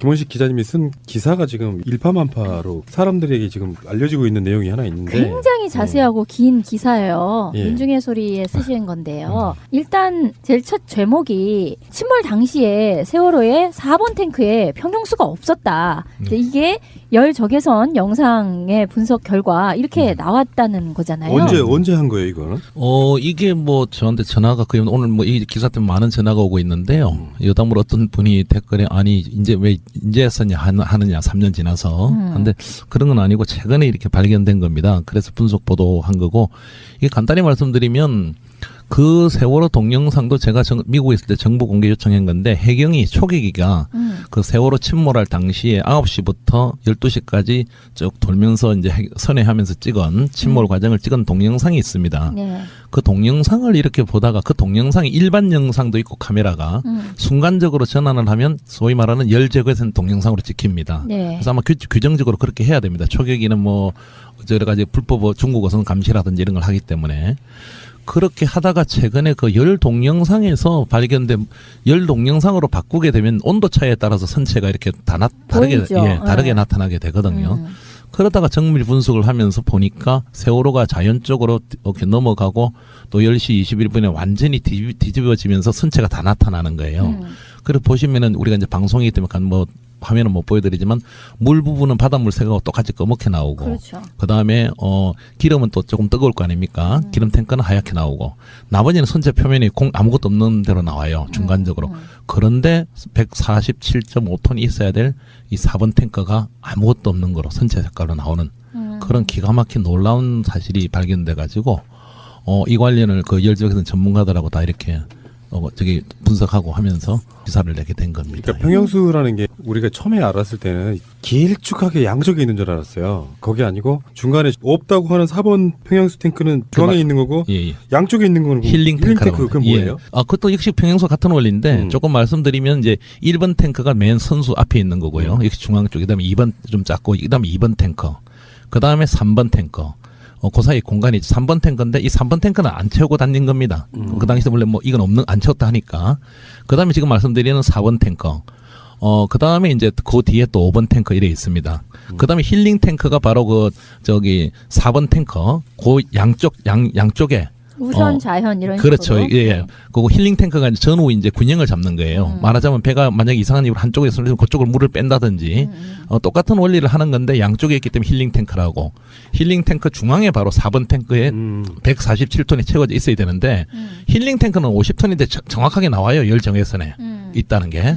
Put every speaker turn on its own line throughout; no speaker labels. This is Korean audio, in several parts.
김원식 기자님이 쓴 기사가 지금 일파만파로 사람들에게 지금 알려지고 있는 내용이 하나 있는데
굉장히 자세하고 긴 기사예요.
예.
민중의 소리에 쓰신 건데요. 일단 제일 첫 제목이 침몰 당시에 세월호의 4번 탱크에 평형수가 없었다. 근데 이게 열 적외선 영상의 분석 결과 이렇게 나왔다는 거잖아요.
언제 한 거예요 이거는?
이게 뭐 저한테 전화가 거의 오늘 뭐 이 기사 때문에 많은 전화가 오고 있는데요. 여담으로 어떤 분이 댓글에 아니 이제 왜 이제 했었냐 하느냐 3년 지나서. 근데 그런 건 아니고 최근에 이렇게 발견된 겁니다. 그래서 분석 보도한 거고 이게 간단히 말씀드리면 그 세월호 동영상도 제가 미국에 있을 때 정보 공개 요청한 건데 해경이 초계기가 그 세월호 침몰할 당시에 9시부터 12시까지 쭉 돌면서 이제 선회하면서 찍은 침몰 과정을 찍은 동영상이 있습니다.
네.
그 동영상을 이렇게 보다가 그 동영상이 일반 영상도 있고 카메라가 순간적으로 전환을 하면 소위 말하는 열제거선 동영상으로 찍힙니다.
네.
그래서 아마 규정적으로 그렇게 해야 됩니다. 초계기는 뭐 여러 가지 불법 중국 어선 감시라든지 이런 걸 하기 때문에. 그렇게 하다가 최근에 그 열 동영상에서 발견된 열 동영상으로 바꾸게 되면 온도 차이에 따라서 선체가 이렇게 다르게
네.
나타나게 되거든요. 그러다가 정밀 분석을 하면서 보니까 세월호가 자연적으로 이렇게 넘어가고 또 10시 21분에 완전히 뒤집어지면서 선체가 다 나타나는 거예요. 그래서 보시면은 우리가 이제 방송이기 때문에 뭐 화면은 못 보여드리지만 물 부분은 바닷물 색하고 똑같이 검게 나오고
그렇죠.
그다음에 기름은 또 조금 뜨거울 거 아닙니까? 기름 탱크는 하얗게 나오고 나머지는 선체 표면이 아무것도 없는 대로 나와요. 중간적으로. 그런데 147.5톤이 있어야 될 이 4번 탱크가 아무것도 없는 거로 선체 색깔로 나오는 그런 기가 막힌 놀라운 사실이 발견돼 가지고 이 관련을 그 열적에서는 전문가들하고 다 이렇게 분석하고 하면서 기사를 내게 된 겁니다.
그러니까 평형수라는 게 우리가 처음에 알았을 때는 길쭉하게 양쪽에 있는 줄 알았어요. 그게 아니고 중간에 없다고 하는 4번 평형수 탱크는 중앙에 있는 거고
예.
양쪽에 있는 거는
힐링 탱크라고.
그건 뭐예요?
그것도 역시 평형수 같은 원리인데 조금 말씀드리면 이제 1번 탱크가 맨 선수 앞에 있는 거고요. 역시 중앙 쪽. 그다음에 2번 좀 작고 그다음에 2번 탱크. 그다음에 3번 탱크. 그 사이 공간이 3번 탱크인데 이 3번 탱크는 안 채우고 다닌 겁니다. 그 당시에 원래 뭐 이건 안 채웠다 하니까. 그다음에 지금 말씀드리는 4번 탱크. 그다음에 이제 그 뒤에 또 5번 탱크 이래 있습니다. 그다음에 힐링 탱크가 바로 4번 탱크. 그 양쪽에
우선 좌현 이런
그렇죠.
식으로.
예. 그리고 힐링 탱크가 이제 전후 이제 균형을 잡는 거예요. 말하자면 배가 만약에 이상한 이유로 한쪽에 쏠리면 그쪽으로 물을 뺀다든지 똑같은 원리를 하는 건데 양쪽에 있기 때문에 힐링 탱크라고. 힐링 탱크 중앙에 바로 4번 탱크에 147톤이 채워져 있어야 되는데 힐링 탱크는 50톤인데 정확하게 나와요. 열 정외선에 있다는 게.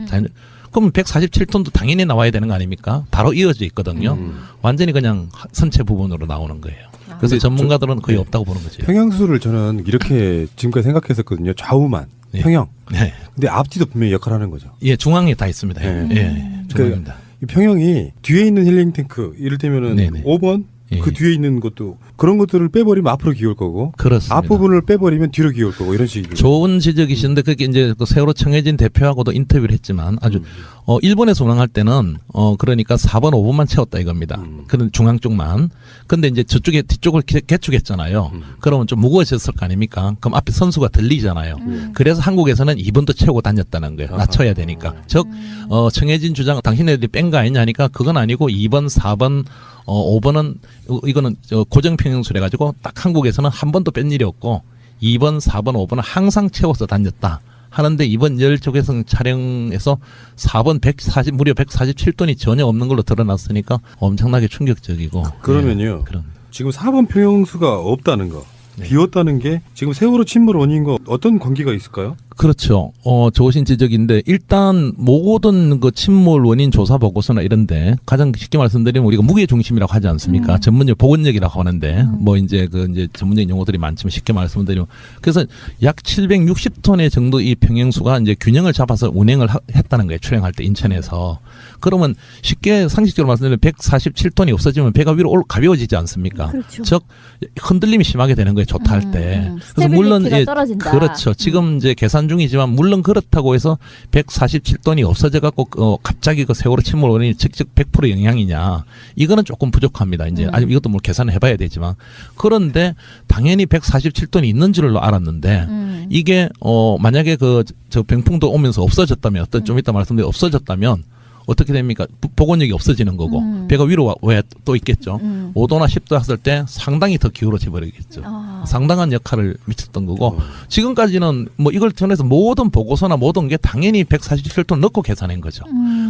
그럼 147톤도 당연히 나와야 되는 거 아닙니까? 바로 이어져 있거든요. 완전히 그냥 선체 부분으로 나오는 거예요. 그래서 전문가들은 거의 없다고 보는 거죠.
평형수를 저는 이렇게 지금까지 생각했었거든요. 좌우만
예.
평형.
네.
근데 앞뒤도 분명히 역할을 하는 거죠.
예, 중앙에 다 있습니다. 중앙입니다.
이 평형이 뒤에 있는 힐링 탱크 이를테면은
네네.
5번
예.
그 뒤에 있는 것도 그런 것들을 빼버리면 앞으로 기울 거고
그렇습니다.
앞부분을 빼버리면 뒤로 기울 거고 이런 식이죠.
좋은 지적이신데 그게 이제 그 세월호 청해진 대표하고도 인터뷰를 했지만 아주 일본에서 운항할 때는 그러니까 4번 5번만 채웠다 이겁니다. 그런 중앙 쪽만. 근데 이제 저쪽에 뒤쪽을 개축했잖아요. 그러면 좀 무거워졌을 거 아닙니까? 그럼 앞에 선수가 들리잖아요. 그래서 한국에서는 2번도 채우고 다녔다는 거예요. 낮춰야 되니까. 즉 청해진 주장 당신네들이 뺀 거 아니냐 하니까 그건 아니고 2번 4번 5번은 이거는 고정 평형수래 가지고 딱 한국에서는 한 번도 뺀 일이 없고 2번, 4번, 5번은 항상 채워서 다녔다. 하는데 이번 열적외선 촬영에서 4번 무려 147톤이 전혀 없는 걸로 드러났으니까 엄청나게 충격적이고.
그러면요.
그런.
지금 4번 평형수가 없다는 거, 비었다는 게 지금 세월호 침몰 원인과 어떤 관계가 있을까요?
그렇죠. 좋으신 지적인데 일단 모든 그 침몰 원인 조사 보고서나 이런데 가장 쉽게 말씀드리면 우리가 무게 중심이라고 하지 않습니까? 전문용 보건력이라고 하는데 뭐 이제 전문적인 용어들이 많지만 쉽게 말씀드리면 그래서 약 760톤의 정도 이 평형수가 이제 균형을 잡아서 운행을 했다는 거예요. 출행할 때 인천에서. 그러면 쉽게 상식적으로 말씀드리면 147톤이 없어지면 배가 위로 가벼워지지 않습니까?
그렇죠.
즉 흔들림이 심하게 되는 거예요. 좋다 할 때. 그래서 물론
떨어진다.
그렇죠. 지금 이제 계산 중이지만 물론 그렇다고 해서 147톤이 없어져 갖고 갑자기 그 세월호 침몰 원인이 직접 100% 영향이냐 이거는 조금 부족합니다. 이제 아직 이것도 뭐 계산을 해봐야 되지만 그런데 당연히 147톤이 있는 줄로 알았는데 이게 만약에 저 병풍도 오면서 없어졌다면 좀 이따 말씀드린 없어졌다면 어떻게 됩니까? 복원력이 없어지는 거고 배가 위로 왜 또 있겠죠. 5도나 10도 했을 때 상당히 더 기울어져 버리겠죠. 상당한 역할을 미쳤던 거고 지금까지는 뭐 이걸 통해서 모든 보고서나 모든 게 당연히 147톤 넣고 계산한 거죠.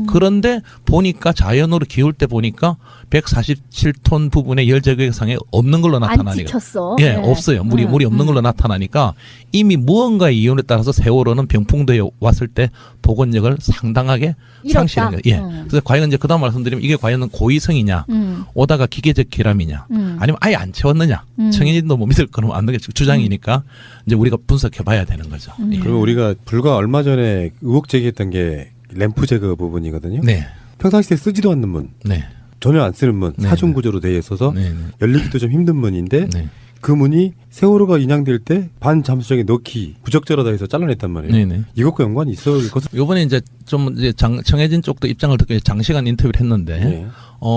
그런데 보니까 자연으로 기울 때 보니까 147톤 부분의 열 제거상에 없는 걸로
안
나타나니까.
찍혔어.
예, 없어요. 물이 없는 걸로 나타나니까 이미 무언가의 이윤에 따라서 세월호는 병풍도에 왔을 때 복원력을 상당하게
잃었다.
상실한 거예요. 예. 그래서 과연 이제 그다음 말씀드리면 이게 과연 고의성이냐, 오다가 기계적 결함이냐, 아니면 아예 안 채웠느냐. 청인도 뭐 믿을 거는 안 되겠죠. 주장이니까 이제 우리가 분석해봐야 되는 거죠. 예.
그러면 우리가 불과 얼마 전에 의혹 제기했던 게 램프 제거 부분이거든요.
네,
평상시에 쓰지도 않는 문,
네,
전혀 안 쓰는 문,
네,
사중
네.
구조로 되어 있어서
네, 네.
열리기도 좀 힘든 문인데
네.
그 문이 세월호가 인양될 때 반잠수정에 넣기 부적절하다 해서 잘라냈단 말이에요.
네네.
이것과 연관이 있을 것은
요번에 이제 좀 이제 정해진 쪽도 입장을 듣고 장시간 인터뷰를 했는데
네.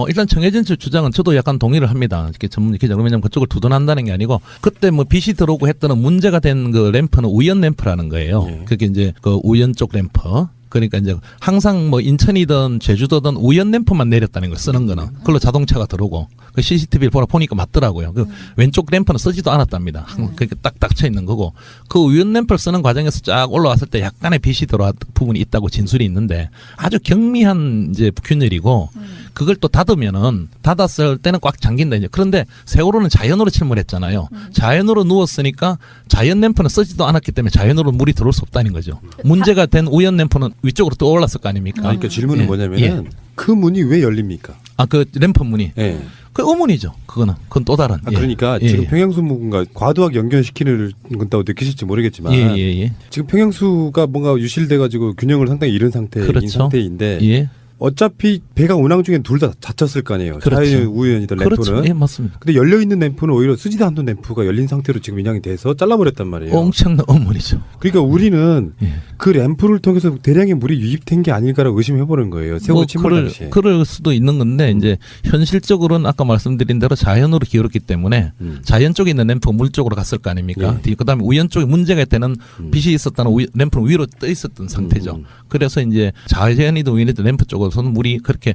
일단 정해진 측 주장은 저도 약간 동의를 합니다. 이렇게 전문 기자로 왜냐면 그쪽을 두둔한다는 게 아니고 그때 뭐 빛이 들어오고 했던 문제가 된 그 램프는 우연 램프라는 거예요.
네.
그게 이제 그 우연 쪽 램프. 그러니까 이제 항상 뭐 인천이든 제주도든 우연 램프만 내렸다는 걸 쓰는 거는 그걸로 자동차가 들어오고 그 CCTV를 보니까 맞더라고요. 그 왼쪽 램프는 쓰지도 않았답니다. 그렇게 딱 닥쳐 있는 거고 그 우연 램프를 쓰는 과정에서 쫙 올라왔을 때 약간의 빛이 들어왔 부분이 있다고 진술이 있는데 아주 경미한 이제 균열이고 그걸 또 닫으면은 닫았을 때는 꽉 잠긴다 이제. 그런데 세월호는 자연으로 침몰했잖아요. 자연으로 누웠으니까 자연 램프는 쓰지도 않았기 때문에 자연으로 물이 들어올 수 없다는 거죠. 문제가 된 우연 램프는 위쪽으로 떠올랐을 거 아닙니까?
그러니까 질문은
예,
뭐냐면은
예.
그 문이 왜 열립니까?
아, 그 램프 문이.
예.
그 의문이죠. 그건 또 다른.
아, 그러니까 지금 평양수문과 과도하게 연결시키는 건다고 느끼실지 모르겠지만
예.
지금 평양수가 뭔가 유실돼 가지고 균형을 상당히 잃은 상태인
그렇죠.
상태인데
예.
어차피 배가 운항 중엔 둘 다 닫혔을 거 아니에요.
그렇죠.
자연 우연이든 램프는.
그렇죠. 예, 맞습니다.
근데 열려 있는 램프는 오히려 쓰지도 않는 램프가 열린 상태로 지금 인양이 돼서 잘라버렸단 말이에요.
엄청난 의문이죠.
그러니까 우리는
예.
그 램프를 통해서 대량의 물이 유입된 게 아닐까라고 의심해보는 거예요. 세월호 침몰 당시에.
그럴 수도 있는 건데 이제 현실적으로는 아까 말씀드린 대로 자연으로 기울었기 때문에 자연 쪽에 있는 램프가 물 쪽으로 갔을 거 아닙니까? 그다음에 우연 쪽에 문제가 있다는 빛이 있었다는 램프는 위로 떠 있었던 상태죠. 그래서 이제 자연이든 우연이든 램프 쪽으로서는 물이 그렇게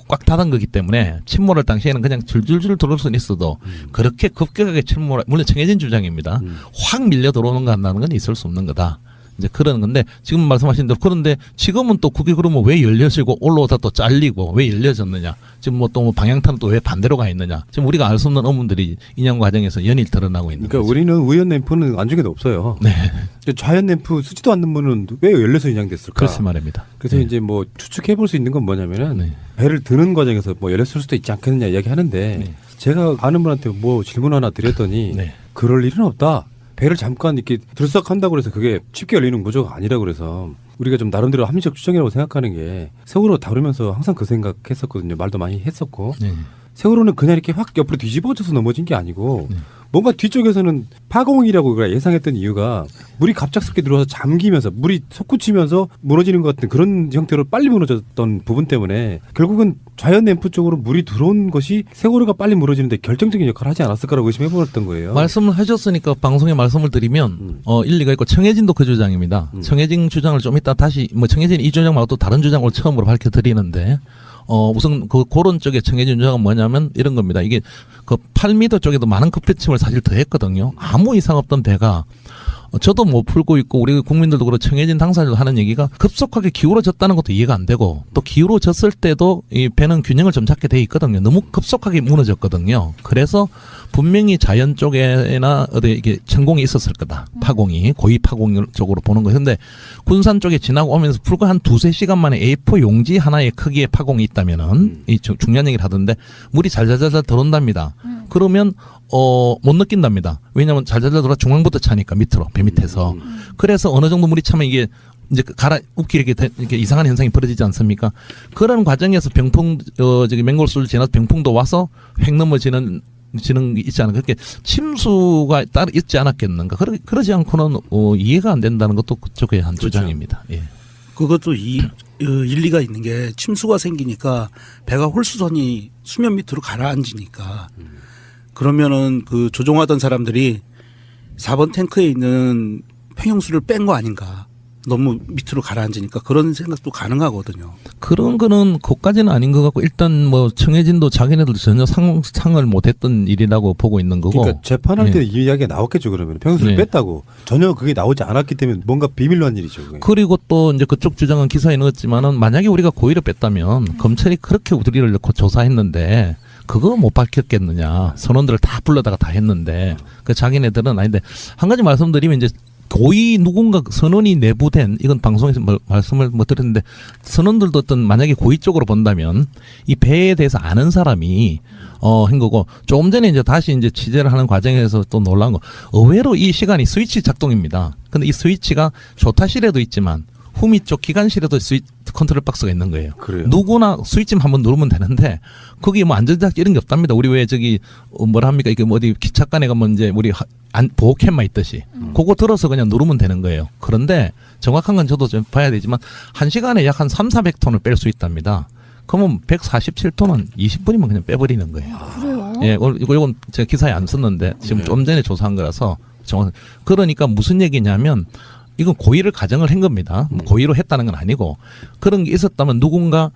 꽉 닫은 거기 때문에 침몰할 당시에는 그냥 줄줄줄 들어올 수는 있어도 그렇게 급격하게 침몰 물론 정해진 주장입니다. 확 밀려 들어오는 거 한다는 건 있을 수 없는 거다. 이제 그런 건데 지금 말씀하신 대로 그런데 지금은 또 그게 그러면 왜 열려지고 올라오다 또 잘리고 왜 열려졌느냐 지금 뭐 또 방향타는 또 왜 반대로 가 있느냐 지금 우리가 알 수 없는 의문들이 인양 과정에서 연일 드러나고 있는
그러니까
거죠.
우리는 우연 램프는 안중에도 없어요.
네,
자연 램프 쓰지도 않는 문은 왜 열려서 인양됐을까?
그렇지 말입니다.
그래서
네.
이제 뭐 추측해볼 수 있는 건 뭐냐면은
네.
배를 드는 과정에서 뭐 열렸을 수도 있지 않겠느냐 이야기하는데
네.
제가 아는 분한테 뭐 질문 하나 드렸더니
네.
그럴 일은 없다. 배를 잠깐 이렇게 들썩한다고 해서 그게 쉽게 열리는 구조가 아니라 그래서 우리가 좀 나름대로 합리적 추정이라고 생각하는 게 세월호 다루면서 항상 그 생각했었거든요. 말도 많이 했었고
네.
세월호는 그냥 이렇게 확 옆으로 뒤집어져서 넘어진 게 아니고
네.
뭔가 뒤쪽에서는 파공이라고 우리가 예상했던 이유가 물이 갑작스럽게 들어와서 잠기면서 물이 솟구치면서 무너지는 것 같은 그런 형태로 빨리 무너졌던 부분 때문에 결국은 자연 램프 쪽으로 물이 들어온 것이 세월호가 빨리 무너지는데 결정적인 역할을 하지 않았을까라고 의심해보았던 거예요.
말씀을 하셨으니까 방송에 말씀을 드리면 일리가 있고 청해진도 그 주장입니다. 청해진 주장을 좀 이따 다시 뭐 청해진 이 주장 말고 또 다른 주장을 처음으로 밝혀드리는데 우선 그런 쪽에 청해진 주장은 뭐냐면 이런 겁니다. 이게 그 8m 쪽에도 많은 급배침을 사실 더했거든요. 아무 이상 없던 배가 저도 못 풀고 있고 우리 국민들도 그렇고 청해진 당사자도 하는 얘기가 급속하게 기울어졌다는 것도 이해가 안 되고 또 기울어졌을 때도 이 배는 균형을 좀 잡게 돼 있거든요. 너무 급속하게 무너졌거든요. 그래서 분명히 자연 쪽에나 어디 이게 천공이 있었을 거다. 파공이 고위 파공 쪽으로 보는 거예요. 근데 군산 쪽에 지나고 오면서 불과 한 2-3시간 만에 A4 용지 하나의 크기의 파공이 있다면은 이 중요한 얘기를 하던데 물이 잘잘잘 들어온답니다. 그러면 못 느낀답니다. 왜냐하면 잘잘잘 들어와 중앙부터 차니까 밑으로 배 밑에서. 그래서 어느 정도 물이 차면 이게 이제 웃기 이렇게 이상한 현상이 벌어지지 않습니까? 그런 과정에서 저기 맹골수를 지나서 병풍도 와서 획 넘어지는 게 있지 않을까. 그렇게 침수가 따로 있지 않았겠는가. 그러지 않고는 이해가 안 된다는 것도 그쪽의 한
그렇죠.
주장입니다. 예.
그것도 일리가 있는 게 침수가 생기니까 배가 홀수선이 수면 밑으로 가라앉으니까 그러면은 그 조종하던 사람들이 4번 탱크에 있는 평형수를 뺀 거 아닌가 너무 밑으로 가라앉으니까 그런 생각도 가능하거든요.
그런 거는 그까지는 아닌 것 같고 일단 뭐 청해진도 자기네들도 전혀 상을 못했던 일이라고 보고 있는 거고.
그러니까 재판할
예.
때는 이 이야기가 나왔겠죠. 그러면 평수를
예.
뺐다고 전혀 그게 나오지 않았기 때문에 뭔가 비밀로 한 일이죠. 그게.
그리고 또 이제 그쪽 주장은 기사에 넣었지만은 만약에 우리가 고의를 뺐다면 검찰이 그렇게 우리를 넣고 조사했는데 그거 못 밝혔겠느냐. 선원들을 다 불러다가 다 했는데 그 자기네들은 아닌데 한 가지 말씀드리면 이제 고의 누군가 선원이 내부된 이건 방송에서 말씀을 못 드렸는데 선원들도 어떤 만약에 고의 쪽으로 본다면 이 배에 대해서 아는 사람이 한 거고 조금 전에 이제 다시 이제 취재를 하는 과정에서 또 놀란 거 의외로 이 시간이 스위치 작동입니다. 근데 이 스위치가 조타실에도 있지만 후미 쪽 기관실에도 컨트롤 박스가 있는 거예요.
그래요.
누구나 스위치만 한번 누르면 되는데 거기 뭐 안전장치 이런 게 없답니다. 우리 왜 저기 뭐라 합니까? 이게 뭐 어디 기차간에 가면 이제 우리 보호캠만 있듯이 그거 들어서 그냥 누르면 되는 거예요. 그런데 정확한 건 저도 좀 봐야 되지만 1시간에 약 한 3,400톤을 뺄 수 있답니다. 그러면 147톤은 20분이면 그냥 빼버리는 거예요.
그래요?
예, 이건 제가 기사에 안 썼는데 지금
네.
좀 전에 조사한 거라서 정확. 그러니까 무슨 얘기냐면 이건 고의를 가정을 한 겁니다. 뭐 고의로 했다는 건 아니고 그런 게 있었다면 누군가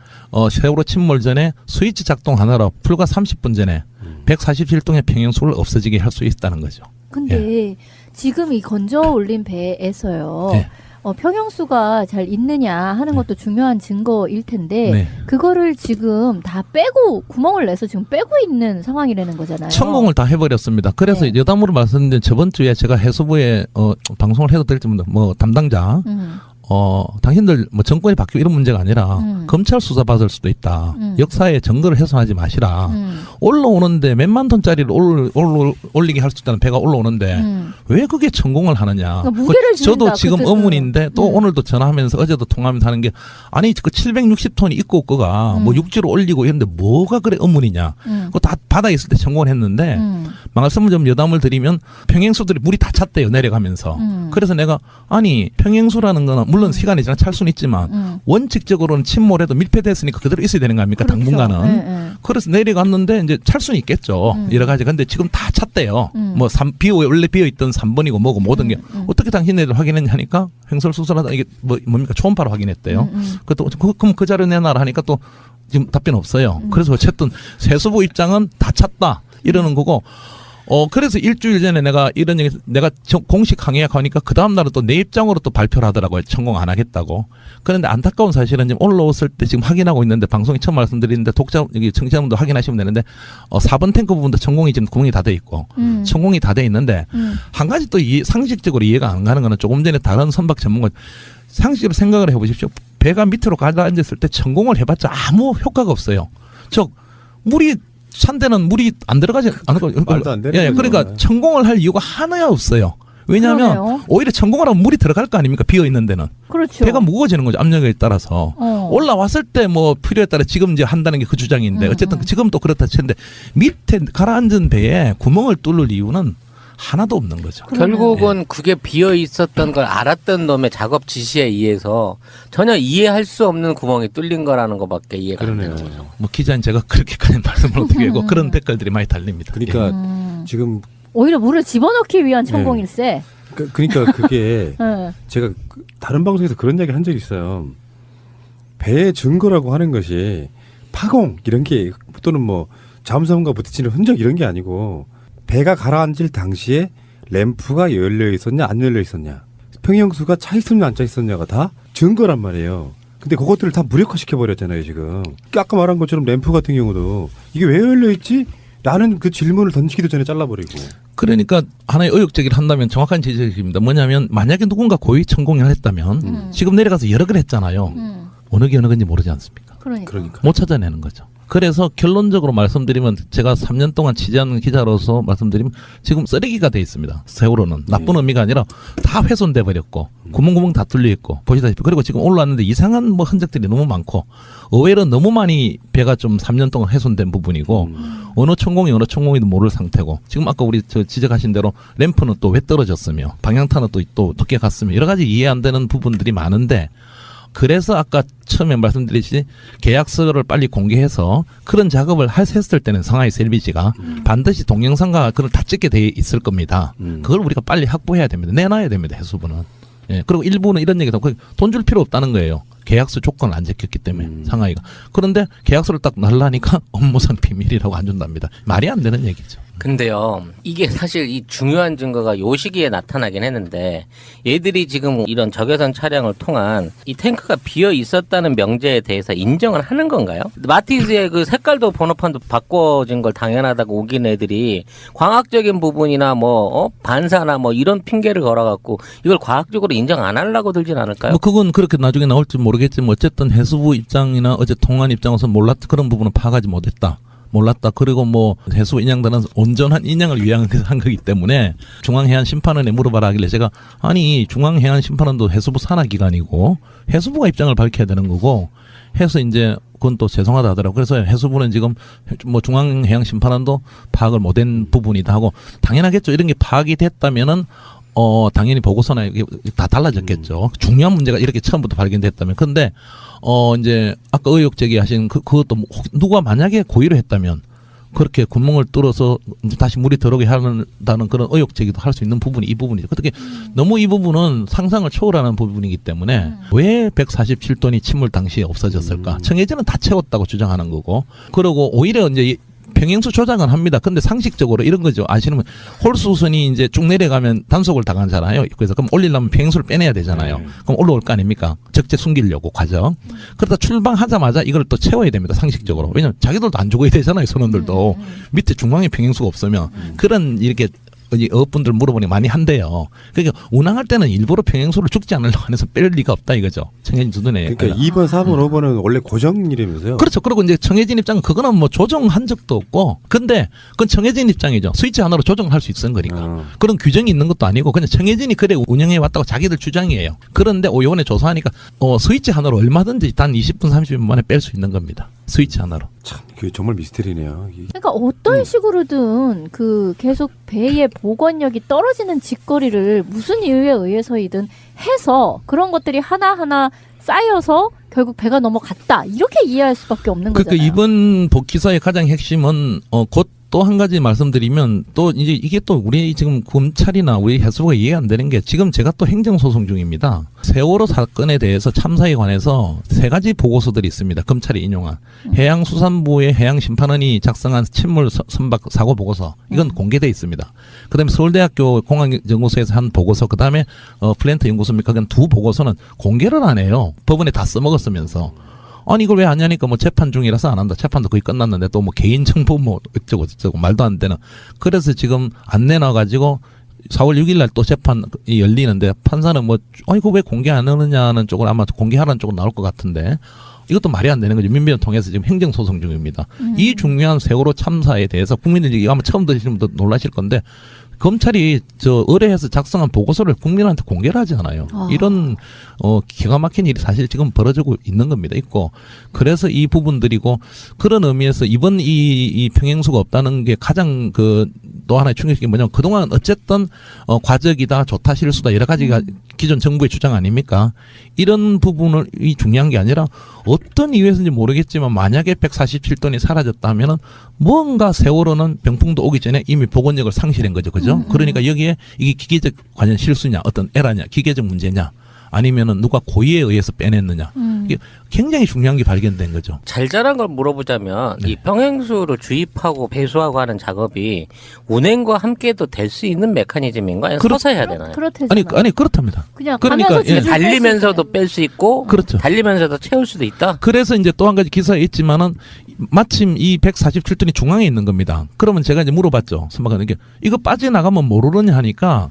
세월호 침몰 전에 스위치 작동 하나로 불과 30분 전에 147동의 평형수를 없어지게 할 수 있다는 거죠.
근데 지금 이 건져 올린 배에서요.
네.
평형수가 잘 있느냐 하는 것도 중요한 증거일 텐데
네.
그거를 지금 다 빼고 구멍을 내서 지금 빼고 있는 상황이라는 거잖아요.
천공을 다 해버렸습니다. 그래서
네.
여담으로 말씀드린 저번 주에 제가 해수부에 방송을 해도 될지 모르는데 뭐 담당자 당신들 뭐 정권이 바뀌고 이런 문제가 아니라 검찰 수사 받을 수도 있다. 역사에 증거를 훼손하지 마시라. 올라오는데 몇만 톤짜리를 올리게 할 수 있다는 배가 올라오는데 왜 그게 천공을 하느냐.
그러니까 무게를
저도
지른다,
지금
그때는.
의문인데 또 오늘도 전화하면서 어제도 통화하면서 하는 게 아니 그 760톤이 있고 없고가 뭐 육지로 올리고 이런데 뭐가 그래 의문이냐. 그거 다 바다에 있을 때 천공을 했는데 말씀을 좀 여담을 드리면 평행수들이 물이 다 찼대요 내려가면서. 그래서 내가 아니 평행수라는 거는 물론 시간이 지나 찰 수는 있지만 원칙적으로는 침몰해도 밀폐됐으니까 그대로 있어야 되는 거 아닙니까?
그렇죠.
당분간은.
네.
그래서 내려갔는데 이제 찰 수는 있겠죠. 여러 가지. 근데 지금 다 찼대요. 뭐 원래 비어있던 3번이고 뭐고 모든 게 어떻게 당신네들 확인했냐 하니까 횡설수설하다 이게 뭡니까 초음파로 확인했대요. 그럼 그 자료 내놔라 하니까 또 지금 답변 없어요. 그래서 어쨌든 세수부 입장은 다 찼다 이러는 거고. 그래서 일주일 전에 내가 이런 얘기, 내가 공식 항의하니까 그 다음날은 또 내 입장으로 또 발표를 하더라고요. 천공 안 하겠다고. 그런데 안타까운 사실은 지금 올라왔을 때 지금 확인하고 있는데 방송에 처음 말씀드리는데 여기 청취자분도 확인하시면 되는데 4번 탱크 부분도 천공이 지금 구멍이 다 돼 있고 천공이 다 돼 있는데 한 가지 또 상식적으로 이해가 안 가는 거는 조금 전에 다른 선박 전문가 상식적으로 생각을 해보십시오. 배가 밑으로 가라앉았을 때 천공을 해봤자 아무 효과가 없어요. 물이 찬데는 물이 안 들어가지 않고
말도 안 되는
예, 그러니까
거잖아요.
천공을 할 이유가 하나야 없어요. 왜냐하면
그러네요.
오히려 천공을 하면 물이 들어갈 거 아닙니까? 비어 있는 데는
그렇죠.
배가 무거워지는 거죠. 압력에 따라서 올라왔을 때 뭐 필요에 따라 지금 이제 한다는 게 그 주장인데 어쨌든 지금 또 그렇다 치는데 밑에 가라앉은 배에 구멍을 뚫을 이유는 하나도 없는 거죠.
결국은 그게 비어 있었던 걸 알았던 놈의 작업 지시에 의해서 전혀 이해할 수 없는 구멍이 뚫린 거라는 것밖에 이해가 안 되는 거죠.
뭐 기자인 제가 그렇게까지 말씀을 어떻게 하고 그런 댓글들이 많이 달립니다.
그러니까 지금
오히려 물을 집어넣기 위한 천공일세.
그러니까 그게
네.
제가 다른 방송에서 그런 이야기 한 적이 있어요. 배의 증거라고 하는 것이 파공 이런 게 또는 뭐 잠수함과 부딪히는 흔적 이런 게 아니고 배가 가라앉을 당시에 램프가 열려 있었냐 안 열려 있었냐 평형수가 차 있었냐 안 차 있었냐가 다 증거란 말이에요. 근데 그것들을 다 무력화시켜 버렸잖아요 지금. 아까 말한 것처럼 램프 같은 경우도 이게 왜 열려 있지? 라는 그 질문을 던지기도 전에 잘라버리고.
그러니까 하나의 의혹 제기를 한다면 정확한 지적입니다. 뭐냐면 만약에 누군가 고의 천공을 했다면 지금 내려가서 여러 걸 했잖아요. 어느 게 어느 건지 모르지 않습니까?
그러니까.
못 찾아내는 거죠. 그래서 결론적으로 말씀드리면 제가 3년 동안 취재한 기자로서 말씀드리면 지금 쓰레기가 돼 있습니다. 세월호는 나쁜 의미가 아니라 다 훼손돼 버렸고 구멍구멍 다 뚫려 있고 보시다시피 그리고 지금 올라왔는데 이상한 뭐 흔적들이 너무 많고 의외로 너무 많이 배가 좀 3년 동안 훼손된 부분이고 어느 천공이도 모를 상태고 지금 아까 우리 저 지적하신 대로 램프는 또 왜 떨어졌으며 방향타는 또 어떻게 갔으며 여러 가지 이해 안 되는 부분들이 많은데 그래서 아까 처음에 말씀드렸듯이 계약서를 빨리 공개해서 그런 작업을 했을 때는 상하이에서 LBG가 반드시 동영상과 그걸 다 찍게 돼 있을 겁니다. 그걸 우리가 빨리 확보해야 됩니다. 내놔야 됩니다. 해수부는. 예. 그리고 일부는 이런 얘기도 하고 돈 줄 필요 없다는 거예요. 계약서 조건을 안 지켰기 때문에 상하이가. 그런데 계약서를 딱 날라니까 업무상 비밀이라고 안 준답니다. 말이 안 되는 얘기죠.
근데요, 이게 사실 이 중요한 증거가 요 시기에 나타나긴 했는데, 얘들이 지금 이런 적외선 촬영을 통한 이 탱크가 비어 있었다는 명제에 대해서 인정을 하는 건가요? 마티즈의 그 색깔도 번호판도 바꿔진 걸 당연하다고 우긴 애들이 과학적인 부분이나 반사나 이런 핑계를 걸어갖고 이걸 과학적으로 인정 안 하려고 들진 않을까요?
뭐 그건 그렇게 나중에 나올지 모르겠지만 어쨌든 해수부 입장이나 어제 통한 입장에서 그런 부분은 파악하지 못했다. 몰랐다. 그리고 해수 인양단은 온전한 인양을 위한 거기 때문에 중앙해안 심판원에 물어봐라 하길래 제가 아니 중앙해안 심판원도 해수부 산하기관이고 해수부가 입장을 밝혀야 되는 거고 해서 이제 그건 또 죄송하다 하더라고요. 그래서 해수부는 지금 중앙해양 심판원도 파악을 못한 부분이다 하고 당연하겠죠. 이런 게 파악이 됐다면은 당연히 보고서나 이게 다 달라졌겠죠. 중요한 문제가 이렇게 처음부터 발견됐다면. 근데 이제 아까 의혹 제기하신 그것도 누가 만약에 고의로 했다면 그렇게 구멍을 뚫어서 이제 다시 물이 들어오게 한다는 그런 의혹 제기도 할 수 있는 부분이 이 부분이죠. 어떻게 너무 이 부분은 상상을 초월하는 부분이기 때문에 왜 147톤이 침몰 당시에 없어졌을까? 청해진은 다 채웠다고 주장하는 거고. 그리고 오히려 이제 평행수 조작은 합니다. 근데 상식적으로 이런 거죠. 아시는 분 홀수선이 이제 쭉 내려가면 단속을 당하잖아요. 그래서 그럼 올리려면 평행수를 빼내야 되잖아요. 그럼 올라올 거 아닙니까? 적재 숨기려고 과정. 그러다 출방하자마자 이걸 또 채워야 됩니다. 상식적으로. 왜냐면 자기들도 안 죽어야 되잖아요. 선원들도. 밑에 중앙에 평행수가 없으면 그런 이렇게 어업분들 물어보니 많이 한대요. 그러니까 운항할 때는 일부러 평행수를 죽지 않으려고 해서 뺄 리가 없다 이거죠. 청해진 두둔에.
그러니까 2번, 4번, 5번은 원래 고정이라면서요.
그렇죠. 그리고 이제 청해진 입장은 그거는 조정한 적도 없고, 근데 그건 청해진 입장이죠. 스위치 하나로 조정할 수 있는 거니까. 그런 규정이 있는 것도 아니고 그냥 청해진이 그래 운영해 왔다고 자기들 주장이에요. 그런데 요번에 조사하니까 스위치 하나로 얼마든지 단 20분, 30분 만에 뺄 수 있는 겁니다. 스위치 하나로.
참, 그게 정말 미스터리네요.
그러니까 어떤 식으로든 계속 배의 복원력이 떨어지는 직거리를 무슨 이유에 의해서이든 해서 그런 것들이 하나하나 쌓여서 결국 배가 넘어갔다. 이렇게 이해할 수밖에 없는 거잖아요.
그러니까 이번 기사의 가장 핵심은 곧 또 한 가지 말씀드리면 또 이제 이게 또 우리 지금 검찰이나 우리 해수부가 이해가 안 되는 게 지금 제가 또 행정소송 중입니다. 세월호 사건에 대해서 참사에 관해서 3가지 보고서들이 있습니다. 검찰이 인용한 해양수산부의 해양심판원이 작성한 침몰 선박 사고 보고서 이건 공개돼 있습니다. 그다음에 서울대학교 공항연구소에서 한 보고서 그다음에 플랜트 연구소입니까? 그건 2 보고서는 공개를 안 해요. 법원에 다 써먹었으면서. 아니 이걸 왜 안 하냐니까 재판 중이라서 안 한다. 재판도 거의 끝났는데 또 개인정보 어쩌고 저쩌고 말도 안 되는. 그래서 지금 안 내놔가지고 4월 6일 날 또 재판이 열리는데 판사는 이거 왜 공개 안 하느냐는 쪽으로 아마 공개하라는 쪽으로 나올 것 같은데 이것도 말이 안 되는 거죠. 민변을 통해서 지금 행정소송 중입니다. 이 중요한 세월호 참사에 대해서 국민들이 아마 처음 들으시는 분도 놀라실 건데 검찰이 의뢰해서 작성한 보고서를 국민한테 공개를 하지 않아요. 이런 기가 막힌 일이 사실 지금 벌어지고 있는 겁니다. 있고 그래서 이 부분들이고 그런 의미에서 이번 이 평행수가 없다는 게 가장 또 하나의 충격이 뭐냐면 그동안 어쨌든 과적이다, 좋다, 실수다 여러 가지가 기존 정부의 주장 아닙니까? 이런 부분이 중요한 게 아니라 어떤 이유에서인지 모르겠지만 만약에 147톤이 사라졌다면은 뭔가 세월호는 병풍도 오기 전에 이미 복원력을 상실한 거죠. 그죠? 그러니까 여기에 이게 기계적 관련 실수냐, 어떤 에러냐, 기계적 문제냐, 아니면은 누가 고의에 의해서 빼냈느냐. 이게 굉장히 중요한 게 발견된 거죠.
잘잘한 걸 물어보자면 이 평행수를 주입하고 배수하고 하는 작업이 운행과 함께도 될 수 있는 메커니즘인가요? 서서 해야 되나요?
그렇다잖아요.
아니 그렇답니다.
그냥
그러니까,
가면서
예.
달리면서도 뺄 수 있고
그렇죠.
달리면서도 채울 수도 있다.
그래서 이제 또 한 가지 기사에 있지만은 마침 이 147톤이 중앙에 있는 겁니다. 그러면 제가 이제 물어봤죠. 선박은 이거 빠져나가면 모르느냐 하니까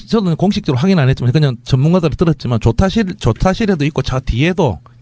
저는 공식적으로 확인 안 했지만 그냥 전문가들을 들었지만 조타실에도 있고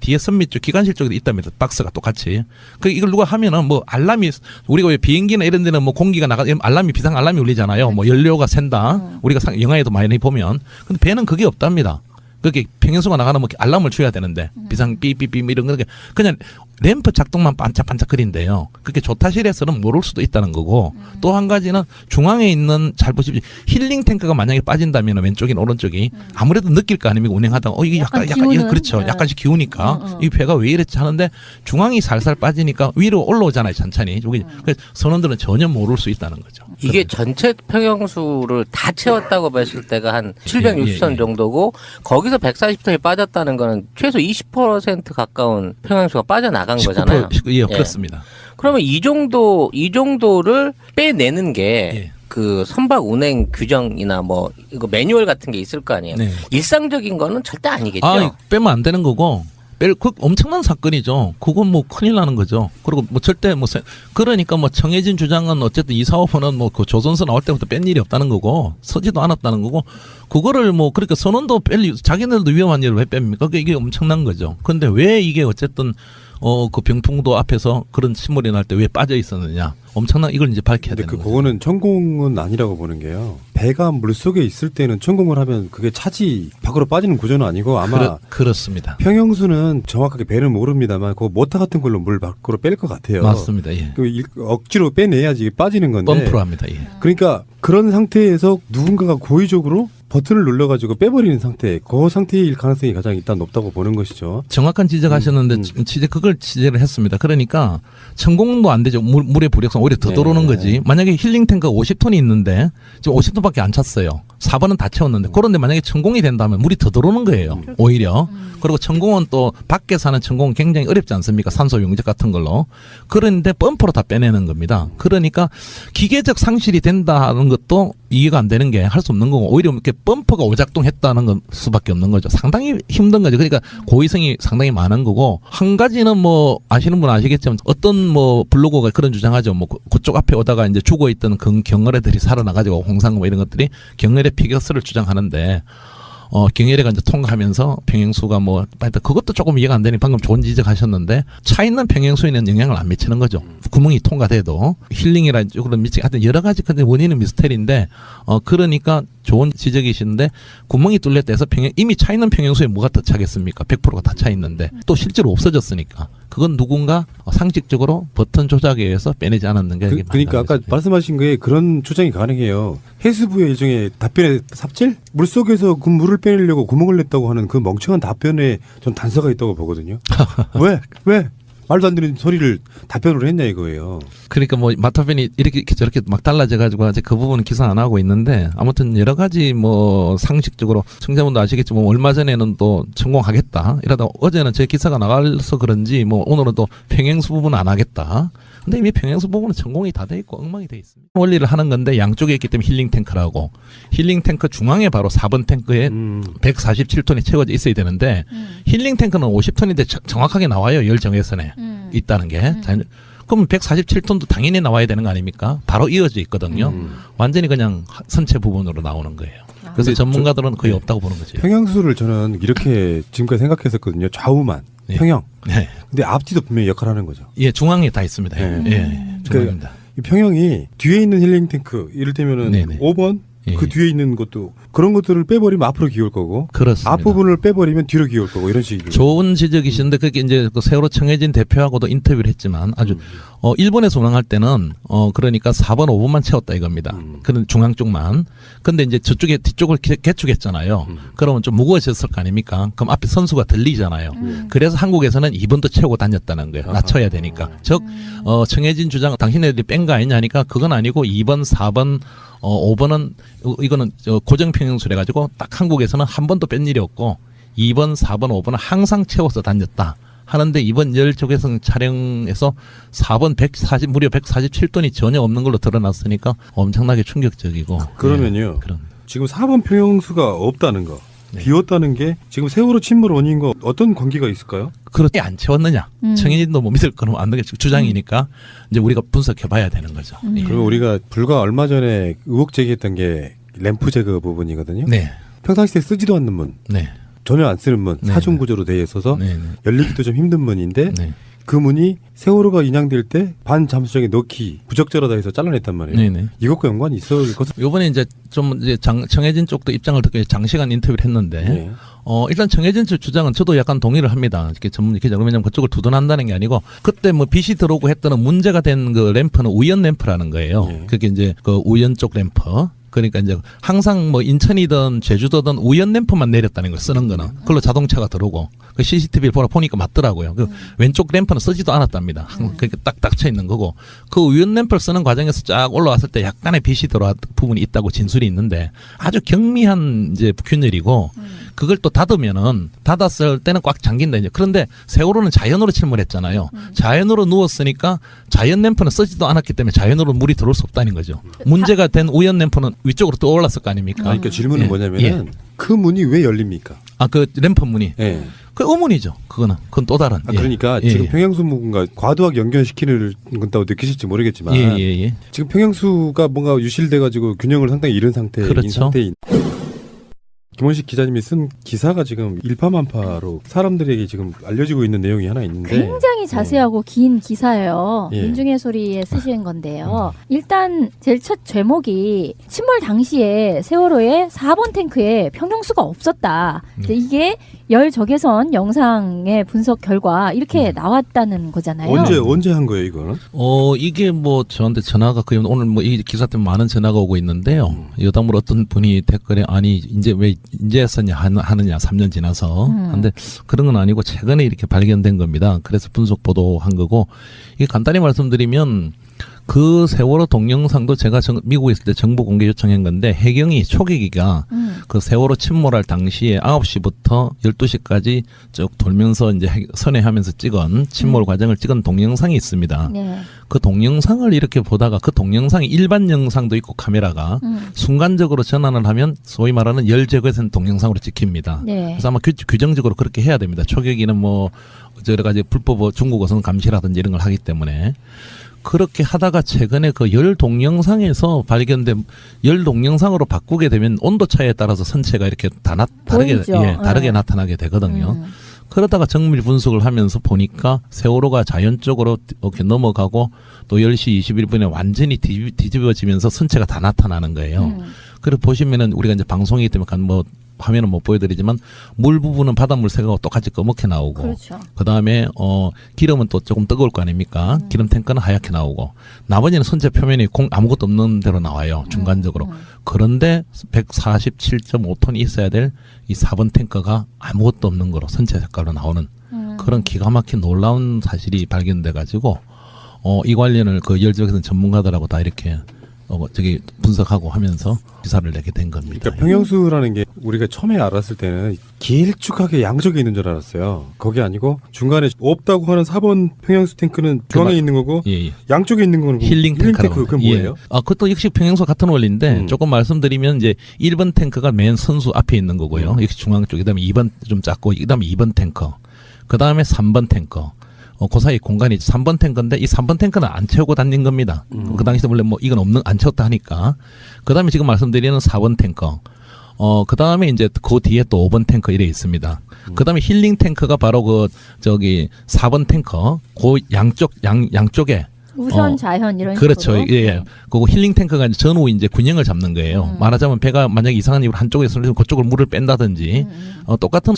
뒤에 선밑 쪽 기관실 쪽에도 있답니다. 박스가 똑같이. 이걸 누가 하면은 알람이 우리가 왜 비행기나 이런 데는 공기가 나가 알람이 비상 알람이 울리잖아요. 연료가 샌다. 우리가 영화에도 많이 보면. 근데 배는 그게 없답니다. 그게 평행수가 나가는 알람을 줘야 되는데 비상 삐삐삐 이런 거 그냥 램프 작동만 반짝반짝거린대요. 그게 조타실에서는 모를 수도 있다는 거고 또 한 가지는 중앙에 있는 잘 보십시오. 힐링 탱크가 만약에 빠진다면 왼쪽이나 오른쪽이 아무래도 느낄 거 아닙니까? 운행하다가 이게 약간
기우는?
그렇죠.
네.
약간씩 기우니까 이 배가 왜 이랬지 하는데 중앙이 살살 빠지니까 위로 올라오잖아요. 천천히. 그래서 선원들은 전혀 모를 수 있다는 거죠.
이게 전체 평형수를 다 채웠다고 봤을 때가 한 760톤
예.
정도고 거기서 140톤이 빠졌다는 거는 최소 20% 가까운 평형수가 빠져나간 거잖아요.
예, 그렇습니다.
그러면 이 정도를 빼내는 게
예.
그 선박 운행 규정이나 뭐 이거 매뉴얼 같은 게 있을 거 아니에요.
네.
일상적인 거는 절대 아니겠죠.
아, 빼면 안 되는 거고. 그 엄청난 사건이죠. 그건 뭐 큰일 나는 거죠. 그리고 뭐 절대 그러니까 뭐 정해진 주장은 어쨌든 이 사업은 뭐 그 조선소 나올 때부터 뺀 일이 없다는 거고 서지도 않았다는 거고 그거를 뭐 그러니까 선원도 자기네들도 위험한 일을 왜 뺍니까? 그러니까 이게 엄청난 거죠. 근데 왜 이게 어쨌든 그 병풍도 앞에서 그런 침몰이 날 때 왜 빠져 있었느냐. 엄청난 이걸 이제 밝혀야
근데
되는 거죠.
그거는 천공은 아니라고 보는 게요. 배가 물 속에 있을 때는 천공을 하면 그게 차지 밖으로 빠지는 구조는 아니고 아마
그렇습니다.
평형수는 정확하게 배는 모릅니다만 그 모터 같은 걸로 물 밖으로 뺄 것 같아요.
맞습니다. 예.
억지로 빼내야지 이게 빠지는 건데.
펌프로 합니다. 예.
그러니까 그런 상태에서 누군가가 고의적으로 버튼을 눌러가지고 빼버리는 상태, 그 상태일 가능성이 가장 일단 높다고 보는 것이죠.
정확한 지적하셨는데 그걸 지적을 했습니다. 그러니까 천공도 안 되죠. 물의 부력성 오히려 더
네.
들어오는 거지. 만약에 힐링 탱크가 50톤이 있는데 지금 50톤밖에 안 찼어요. 4번은 다 채웠는데 그런데 만약에 천공이 된다면 물이 더 들어오는 거예요. 오히려. 그리고 천공은 또 밖에 사는 천공은 굉장히 어렵지 않습니까? 산소 용접 같은 걸로. 그런데 펌프로 다 빼내는 겁니다. 그러니까 기계적 상실이 된다는 것도 이해가 안 되는 게 할 수 없는 거고 오히려 이렇게 펌프가 오작동했다는 건 수밖에 없는 거죠. 상당히 힘든 거죠. 그러니까 고의성이 상당히 많은 거고 한 가지는 뭐 아시는 분은 아시겠지만 어떤 뭐 블로거가 그런 주장하죠. 뭐 그쪽 앞에 오다가 이제 죽어 있던 경어래들이 살아나가지고 홍상 뭐 이런 것들이 경어래 피겨스를 주장하는데 경혈회가 이제 통과하면서 평행수가 뭐, 하여튼 그것도 조금 이해가 안 되니 방금 좋은 지적하셨는데 차 있는 평행수에는 영향을 안 미치는 거죠. 구멍이 통과돼도 힐링이라 쪽으로 미치게 하여튼 여러 가지 근데 원인은 미스테리인데 그러니까 좋은 지적이신데 구멍이 뚫렸다 해서 이미 차 있는 평행수에 뭐가 더 차겠습니까? 100%가 다 차 있는데 또 실제로 없어졌으니까 그건 누군가 상식적으로 버튼 조작에 의해서 빼내지 않았는 게
그러니까 아까 말씀하신 거에 그런 주장이 가능해요. 해수부의 일종의 답변의 삽질? 물속에서 그 물을 빼내려고 구멍을 냈다고 하는 그 멍청한 답변에 전 단서가 있다고 보거든요. 왜? 말도 안 되는 소리를 답변으로 했냐 이거예요.
그러니까 뭐 마타변이 이렇게 저렇게 막 달라져 가지고 아직 그 부분은 기사 안 하고 있는데 아무튼 여러 가지 뭐 상식적으로 청자분도 아시겠지만 얼마 전에는 또 성공하겠다 이러다 어제는 제 기사가 나가서 그런지 뭐 오늘은 또 평행수 부분 안 하겠다. 근데 이미 평행수 부분은 전공이 다 돼 있고 엉망이 돼 있습니다. 원리를 하는 건데 양쪽에 있기 때문에 힐링 탱크라고 힐링 탱크 중앙에 바로 4번 탱크에 147톤이 채워져 있어야 되는데 힐링 탱크는 50톤인데 정확하게 나와요. 열 정외선에 있다는 게. 그러면 147톤도 당연히 나와야 되는 거 아닙니까? 바로 이어져 있거든요. 완전히 그냥 선체 부분으로 나오는 거예요. 그래서 전문가들은 거의 없다고 보는 거죠.
평형수를 저는 이렇게 지금까지 생각했었거든요. 좌우만.
네.
평형.
네.
근데 앞뒤도 분명히 역할을 하는 거죠.
예, 중앙에 다 있습니다.
네.
예, 중앙입니다.
이 평형이 뒤에 있는 힐링 탱크 이를테면은
네네.
5번
예.
그 뒤에 있는 것도 그런 것들을 빼버리면 앞으로 기울 거고
그렇습니다.
앞부분을 빼버리면 뒤로 기울 거고 이런 식이죠.
좋은 지적이신데 그게 이제 그 새로 청해진 대표하고도 인터뷰를 했지만 아주 일본에서 운항할 때는 그러니까 4번 5번만 채웠다 이겁니다. 그런 중앙 쪽만. 근데 이제 저쪽에 뒤쪽을 개축했잖아요. 그러면 좀 무거워졌을 거 아닙니까? 그럼 앞에 선수가 들리잖아요. 그래서 한국에서는 2번도 채우고 다녔다는 거예요. 낮춰야 되니까. 즉 청해진 주장 당신네들이 뺀 거 아니냐 하니까 그건 아니고 2번 4번 5번은 이거는 고정 평형수래 가지고 딱 한국에서는 한 번도 뺀 일이 없고 2번, 4번, 5번은 항상 채워서 다녔다. 하는데 이번 열 적외선 촬영에서 4번 무려 147톤이 전혀 없는 걸로 드러났으니까 엄청나게 충격적이고.
그러면요.
그런.
지금 4번 평형수가 없다는 거,
네.
비었다는 게 지금 세월호 침몰 원인과 어떤 관계가 있을까요?
그렇게 안 채웠느냐? 청인도 못 믿을 거는 안 되겠죠. 주장이니까 이제 우리가 분석해봐야 되는 거죠. 예.
그리고 우리가 불과 얼마 전에 의혹 제기했던 게 램프 제거 부분이거든요.
네,
평상시에 쓰지도 않는 문,
네,
전혀 안 쓰는 문,
네,
사중
네.
구조로 되어 있어서
네, 네.
열리기도 좀 힘든 문인데
네.
그 문이 세월호가 인양될 때 반잠수정에 넣기 부적절하다 해서 잘라냈단 말이에요.
네네.
이것과 연관이 있을 것은
요번에 이제 좀 이제 정해진 쪽도 입장을 듣고 장시간 인터뷰를 했는데
네.
일단 정해진 측 주장은 저도 약간 동의를 합니다. 이렇게 전문 기자 왜냐면 그쪽을 두둔한다는 게 아니고 그때 뭐 빛이 들어오고 했던 문제가 된 그 램프는 우연 램프라는 거예요.
네.
그게 이제 그 우연 쪽 램프. 그러니까 이제 항상 뭐 인천이든 제주도든 우연 램프만 내렸다는 걸 쓰는 거는 그걸로 자동차가 들어오고 그 CCTV를 보니까 맞더라고요. 그 왼쪽 램프는 쓰지도 않았답니다. 그렇게 딱 닥쳐 있는 거고 그 우연 램프를 쓰는 과정에서 쫙 올라왔을 때 약간의 빛이 들어왔 부분이 있다고 진술이 있는데 아주 경미한 이제 균열이고 그걸 또 닫았을 때는 꽉 잠긴다 이제. 그런데 세월호는 자연으로 침몰했잖아요. 자연으로 누웠으니까 자연 램프는 쓰지도 않았기 때문에 자연으로 물이 들어올 수 없다는 거죠. 문제가 된 우연 램프는 위쪽으로 떠올랐을 거 아닙니까?
그러니까 질문은
예.
뭐냐면은 그 문이 왜 열립니까?
그 램프 문이.
예.
그 의문이죠. 그건 또 다른. 예.
그러니까
예.
지금 평양수문과 과도하게 연결시키는 건다고 느끼실지 모르겠지만
예.
지금 평양수가 뭔가 유실돼가지고 균형을 상당히 잃은 상태인
그렇죠.
상태인. 김원식 기자님이 쓴 기사가 지금 일파만파로 사람들에게 지금 알려지고 있는 내용이 하나 있는데
굉장히 자세하고 긴 기사예요.
예.
민중의 소리에 쓰신 건데요. 일단 제일 첫 제목이 침몰 당시에 세월호의 4번 탱크에 평형수가 없었다. 근데 이게 열 적외선 영상의 분석 결과 이렇게 나왔다는 거잖아요.
언제 한 거예요 이거는?
이게 뭐 저한테 전화가 거의 오늘 뭐 이 기사 때문에 많은 전화가 오고 있는데요. 여담으로 어떤 분이 댓글에 아니 이제 왜 인제 했었냐 하느냐 3년 지나서. 근데 그런 건 아니고 최근에 이렇게 발견된 겁니다. 그래서 분석 보도한 거고 이게 간단히 말씀드리면 그 세월호 동영상도 제가 미국에 있을 때 정보 공개 요청한 건데 해경이 초계기가 그 세월호 침몰할 당시에 9시부터 12시까지 쭉 돌면서 이제 선회하면서 찍은 침몰 과정을 찍은 동영상이 있습니다.
네.
그 동영상을 이렇게 보다가 그 동영상이 일반 영상도 있고 카메라가 순간적으로 전환을 하면 소위 말하는 열제거선 동영상으로 찍힙니다.
네.
그래서 아마 규정적으로 그렇게 해야 됩니다. 초계기는 뭐 여러 가지 불법 중국 어선 감시라든지 이런 걸 하기 때문에 그렇게 하다가 최근에 그 열 동영상에서 발견된 열 동영상으로 바꾸게 되면 온도 차이에 따라서 선체가 이렇게 다르게
보이죠.
다르게 나타나게 되거든요. 그러다가 정밀 분석을 하면서 보니까 세월호가 자연적으로 이렇게 넘어가고 또 10시 21분에 완전히 뒤집어지면서 선체가 다 나타나는 거예요. 그래서 보시면은 우리가 이제 방송이기 때문에 뭐 화면은 못 보여드리지만 물 부분은 바닷물 색하고 똑같이 검게 나오고
그렇죠.
그다음에 기름은 또 조금 뜨거울 거 아닙니까? 기름 탱크는 하얗게 나오고 나머지는 선체 표면이 아무것도 없는 대로 나와요. 중간적으로. 그런데 147.5톤이 있어야 될 이 4번 탱크가 아무것도 없는 거로 선체 색깔로 나오는 그런 기가 막힌 놀라운 사실이 발견돼 가지고 이 관련을 그 열적에서는 전문가들하고 다 이렇게 분석하고 하면서 기사를 내게 된 겁니다.
그러니까 평형수라는 게 우리가 처음에 알았을 때는 길쭉하게 양쪽에 있는 줄 알았어요. 그게 아니고 중간에 없다고 하는 4번 평형수 탱크는 중앙에 있는 거고
예.
양쪽에 있는 거는
힐링 탱크라고.
그건 뭐예요?
그것도 역시 평형수 같은 원리인데 조금 말씀드리면 이제 1번 탱크가 맨 선수 앞에 있는 거고요. 역시 중앙 쪽. 그다음에 2번 좀 작고 그다음에 2번 탱크. 그다음에 3번 탱크. 그 사이 공간이 3번 탱크인데 이 3번 탱크는 안 채우고 다닌 겁니다. 그 당시에 원래 뭐 이건 안 채웠다 하니까. 그다음에 지금 말씀드리는 4번 탱크. 그다음에 이제 그 뒤에 또 5번 탱크 이래 있습니다. 그다음에 힐링 탱크가 바로 4번 탱크. 그 양쪽에
우선 자현 이런
그렇죠.
식으로.
예. 그리고 힐링 탱크가 이제 전후 이제 균형을 잡는 거예요. 말하자면 배가 만약에 이상한 이유로 한쪽에 쏠리면 그쪽을 물을 뺀다든지 똑같은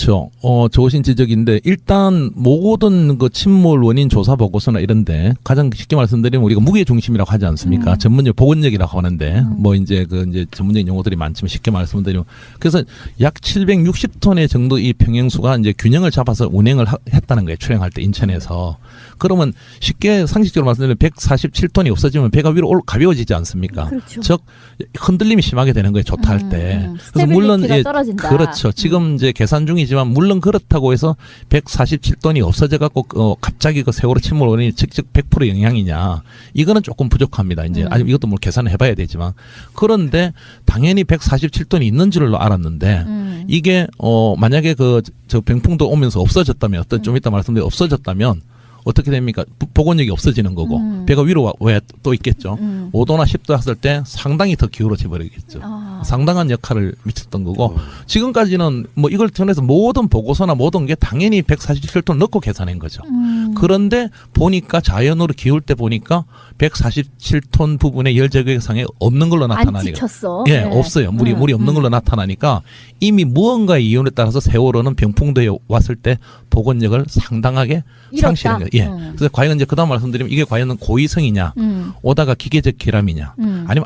좋으신 지적인데 일단 모든 그 침몰 원인 조사 보고서나 이런데 가장 쉽게 말씀드리면 우리가 무게 중심이라고 하지 않습니까? 전문용 보건력이라고 하는데 뭐 이제 이제 전문적인 용어들이 많지만 쉽게 말씀드리면 그래서 약 760톤의 정도 이 평형수가 이제 균형을 잡아서 운행을 했다는 거예요. 출행할 때 인천에서. 그러면 쉽게 상식적으로 말씀드리면 147톤이 없어지면 배가 위로 가벼워지지 않습니까?
그렇죠.
즉 흔들림이 심하게 되는 거예요. 조타할 때. 그래서
스테빌리티가 떨어진다.
그렇죠. 지금 이제 계산 중이지만 물론 그렇다고 해서 147톤이 없어져 갖고 갑자기 그 세월호 침몰 원인이 직접 100% 영향이냐? 이거는 조금 부족합니다. 이제 아직 이것도 뭐 계산을 해봐야 되지만 그런데 당연히 147톤이 있는 줄로 알았는데 이게 만약에 저 병풍도 오면서 없어졌다면 좀 이따 말씀드린 없어졌다면. 어떻게 됩니까? 복원력이 없어지는 거고 배가 위로 왜 또 있겠죠. 5도나 10도 했을 때 상당히 더 기울어져 버리겠죠. 상당한 역할을 미쳤던 거고 지금까지는 뭐 이걸 통해서 모든 보고서나 모든 게 당연히 147톤 넣고 계산한 거죠. 그런데 보니까 자연으로 기울 때 보니까 147톤 부분의 열 저격상에 없는 걸로
안
나타나니까.
지쳤어.
예, 없어요. 물이 없는 걸로 나타나니까 이미 무언가의 이윤에 따라서 세월호는 병풍도에 왔을 때 복원력을 상당하게
잃었다.
상실한 거예요. 예. 그래서 과연 이제 그다음 말씀드리면 이게 과연 고의성이냐, 오다가 기계적 결함이냐, 아니면